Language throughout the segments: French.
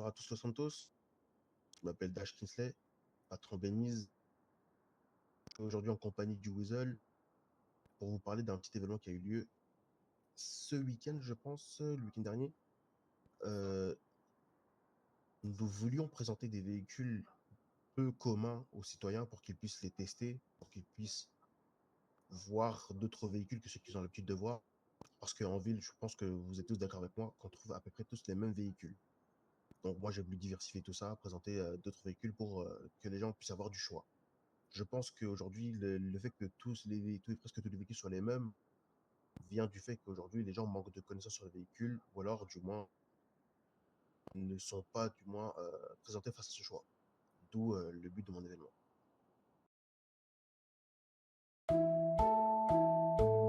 Bonsoir à tous los Santos. Je m'appelle Dash Kinsley, patron Beniz. Aujourd'hui en compagnie du Weasel pour vous parler d'un petit événement qui a eu lieu ce week-end, je pense, le week-end dernier. Euh, nous voulions présenter des véhicules peu communs aux citoyens pour qu'ils puissent les tester, pour qu'ils puissent voir d'autres véhicules que ceux qu'ils ont l'habitude de voir. Parce qu'en ville, je pense que vous êtes tous d'accord avec moi qu'on trouve à peu près tous les mêmes véhicules. Donc moi, j'ai voulu diversifier tout ça, présenter d'autres véhicules pour que les gens puissent avoir du choix. Je pense qu'aujourd'hui, le fait que presque tous les véhicules soient les mêmes vient du fait qu'aujourd'hui, les gens manquent de connaissances sur les véhicules, ou alors, du moins, ne sont pas, du moins, présentés face à ce choix. D'où le but de mon événement.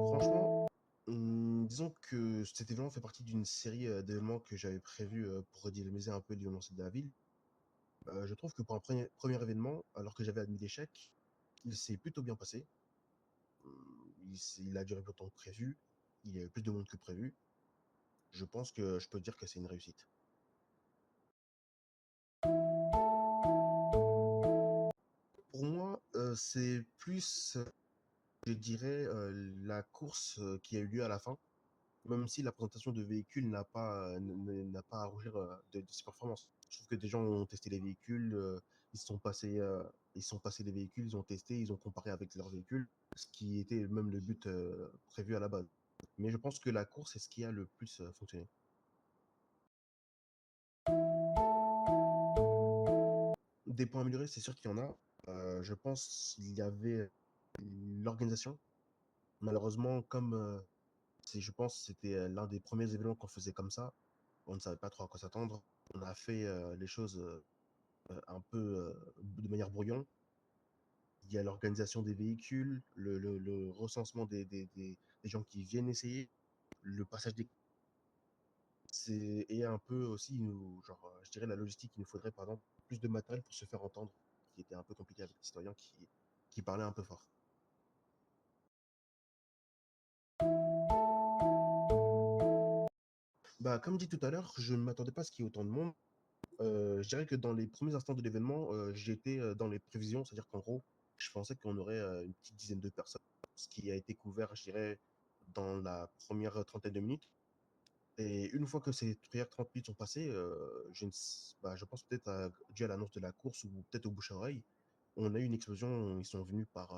Franchement, disons que cet événement fait partie d'une série d'événements que j'avais prévu pour redynamiser un peu l'événementiel de la ville. Je trouve que pour un premier événement, alors que j'avais admis l'échec, il s'est plutôt bien passé. Il a duré plus longtemps que prévu. Il y a eu plus de monde que prévu. Je pense que je peux dire que c'est une réussite. Pour moi, c'est plus, je dirais, la course qui a eu lieu à la fin, même si la présentation de véhicules n'a pas à rougir de ses performances. Je trouve que des gens ont testé les véhicules, ils se sont passés, ils se sont passés les véhicules, ils ont testé, ils ont comparé avec leurs véhicules, ce qui était même le but prévu à la base. Mais je pense que la course est ce qui a le plus fonctionné. Des points améliorés, c'est sûr qu'il y en a. Je pense qu'il y avait l'organisation. Malheureusement, comme je pense que c'était l'un des premiers événements qu'on faisait comme ça, on ne savait pas trop à quoi s'attendre. On a fait les choses un peu de manière brouillon. Il y a l'organisation des véhicules, le recensement des gens qui viennent essayer, le passage des... Et un peu aussi, genre, je dirais la logistique, il nous faudrait par exemple plus de matériel pour se faire entendre, qui était un peu compliqué avec les citoyens qui parlaient un peu fort. Bah, comme dit tout à l'heure, je ne m'attendais pas à ce qu'il y ait autant de monde. Je dirais que dans les premiers instants de l'événement, j'étais dans les prévisions, c'est-à-dire qu'en gros, je pensais qu'on aurait une petite dizaine de personnes, ce qui a été couvert, je dirais, dans la première trentaine de minutes. Et une fois que ces premières 30 minutes sont passées, je pense peut-être dû à l'annonce de la course ou peut-être au bouche à oreille, on a eu une explosion, ils sont venus par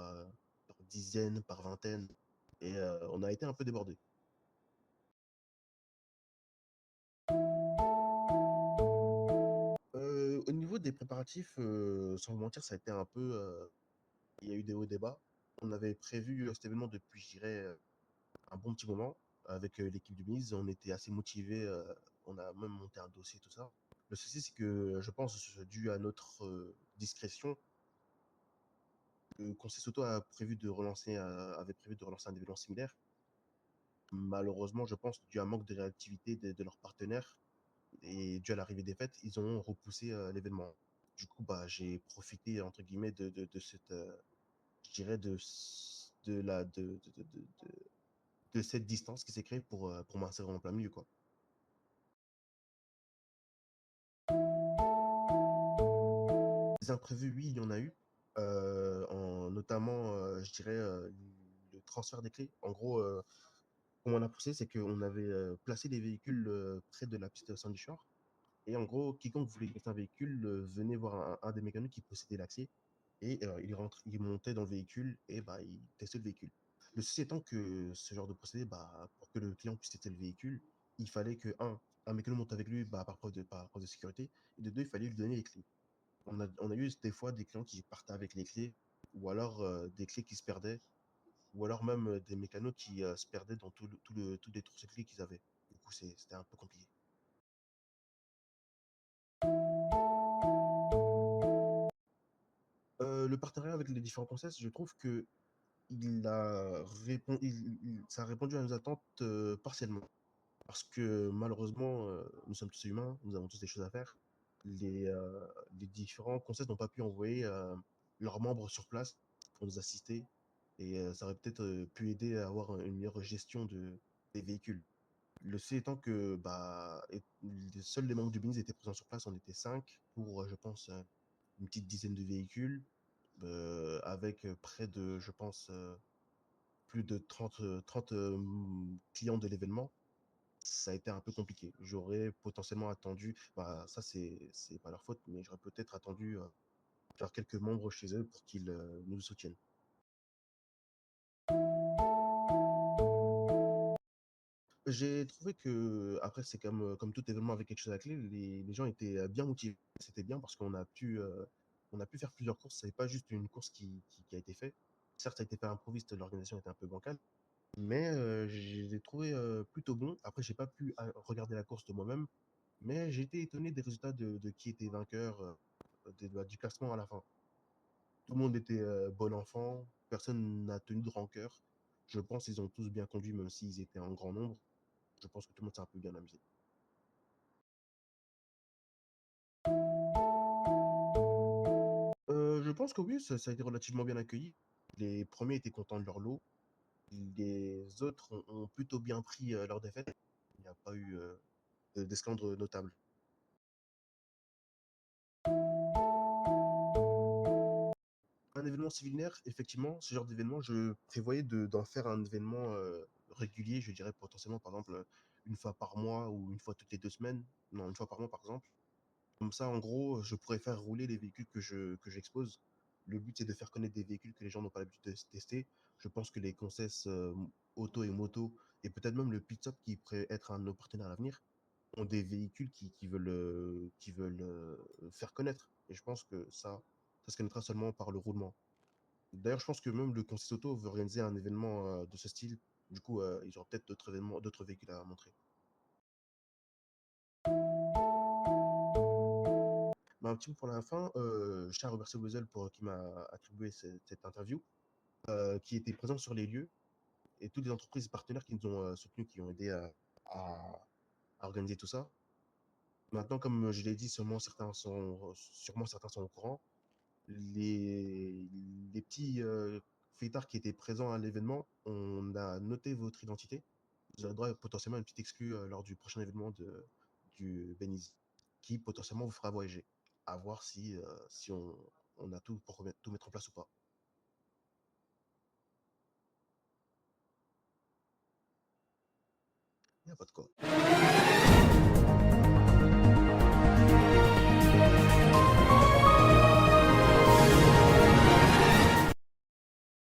dizaines, par vingtaines, et on a été un peu débordés. Au niveau des préparatifs, sans vous mentir, ça a été un peu, il y a eu des hauts et des bas. On avait prévu cet événement depuis, je dirais, un bon petit moment avec l'équipe de mise. On était assez motivés. On a même monté un dossier, tout ça. Le souci, c'est que je pense, dû à notre discrétion, le Conseil Soto avait prévu de relancer un événement similaire. Malheureusement, je pense, dû à un manque de réactivité de leurs partenaires et dû à l'arrivée des fêtes, ils ont repoussé l'événement. Du coup, bah, j'ai profité, entre guillemets, de cette, je dirais, de cette distance qui s'est créée pour m'insérer en plein milieu, quoi. Des imprévus, oui, il y en a eu. Notamment, je dirais, le transfert des clés. En gros, comment on a poussé, c'est qu'on avait placé les véhicules près de la piste Sandy Shore. Et en gros, quiconque voulait tester un véhicule venait voir un des mécanos qui possédait l'accès. Et il montait dans le véhicule et bah, il testait le véhicule. Le souci étant que ce genre de procédé, bah, pour que le client puisse tester le véhicule, il fallait que, un mécano monte avec lui bah, par preuve de sécurité, et de deux, il fallait lui donner les clés. On a eu des fois des clients qui partaient avec les clés, ou alors des clés qui se perdaient, ou alors même des mécanos qui se perdaient dans tous les trousseaux de clés qu'ils avaient. Du coup, c'était un peu compliqué. Le partenariat avec les différents conseils, je trouve que ça a répondu à nos attentes partiellement. Parce que malheureusement, nous sommes tous humains, nous avons tous des choses à faire. Les différents conseils n'ont pas pu envoyer leurs membres sur place pour nous assister. Et ça aurait peut-être pu aider à avoir une meilleure gestion des véhicules. Le C étant que bah, seuls les membres du BINIS étaient présents sur place, on était 5 pour, je pense, une petite dizaine de véhicules, avec près de, je pense, plus de 30 clients de l'événement. Ça a été un peu compliqué. J'aurais potentiellement attendu, bah, ça c'est pas leur faute, mais j'aurais peut-être attendu faire quelques membres chez eux pour qu'ils nous soutiennent. J'ai trouvé que, après, c'est comme tout événement avec quelque chose à la clé, les gens étaient bien motivés. C'était bien parce on a pu faire plusieurs courses. C'est pas juste une course qui a été faite. Certes, ça a été fait à l'improviste, l'organisation était un peu bancale, mais je les ai trouvés plutôt bons. Après, j'ai pas pu regarder la course de moi-même, mais j'ai été étonné des résultats de qui était vainqueur du classement à la fin. Tout le monde était bon enfant, personne n'a tenu de rancœur. Je pense qu'ils ont tous bien conduit, même s'ils étaient en grand nombre. Je pense que tout le monde s'est un peu bien amusé. Je pense que oui, ça a été relativement bien accueilli. Les premiers étaient contents de leur lot. Les autres ont plutôt bien pris leur défaite. Il n'y a pas eu d'esclandre notable. Un événement similaire, effectivement, ce genre d'événement, je prévoyais d'en faire un événement régulier, je dirais potentiellement par exemple une fois par mois ou une fois toutes les 2 semaines. Non, une fois par mois par exemple. Comme ça, en gros, je pourrais faire rouler les véhicules que j'expose. Le but, c'est de faire connaître des véhicules que les gens n'ont pas l'habitude de tester. Je pense que les concessions auto et moto, et peut-être même le pit stop qui pourrait être un de nos partenaires à l'avenir, ont des véhicules qui veulent faire connaître. Et je pense que ça se connaîtra seulement par le roulement. D'ailleurs, je pense que même le conseil auto veut organiser un événement de ce style. Du coup, ils auront peut-être d'autres événements, d'autres véhicules à montrer. Mais un petit peu pour la fin, je tiens à remercier Weasel pour qui m'a attribué cette interview, qui était présent sur les lieux, et toutes les entreprises partenaires qui nous ont soutenus, qui ont aidé à, à organiser tout ça. Maintenant, comme je l'ai dit, sûrement certains sont au courant. Les, les petits fêtards qui étaient présents à l'événement, on a noté votre identité. Vous aurez droit potentiellement à une petite exclue lors du prochain événement du Beniz, qui potentiellement vous fera voyager. À voir si on a tout pour tout mettre en place ou pas. Il n'y a pas de quoi.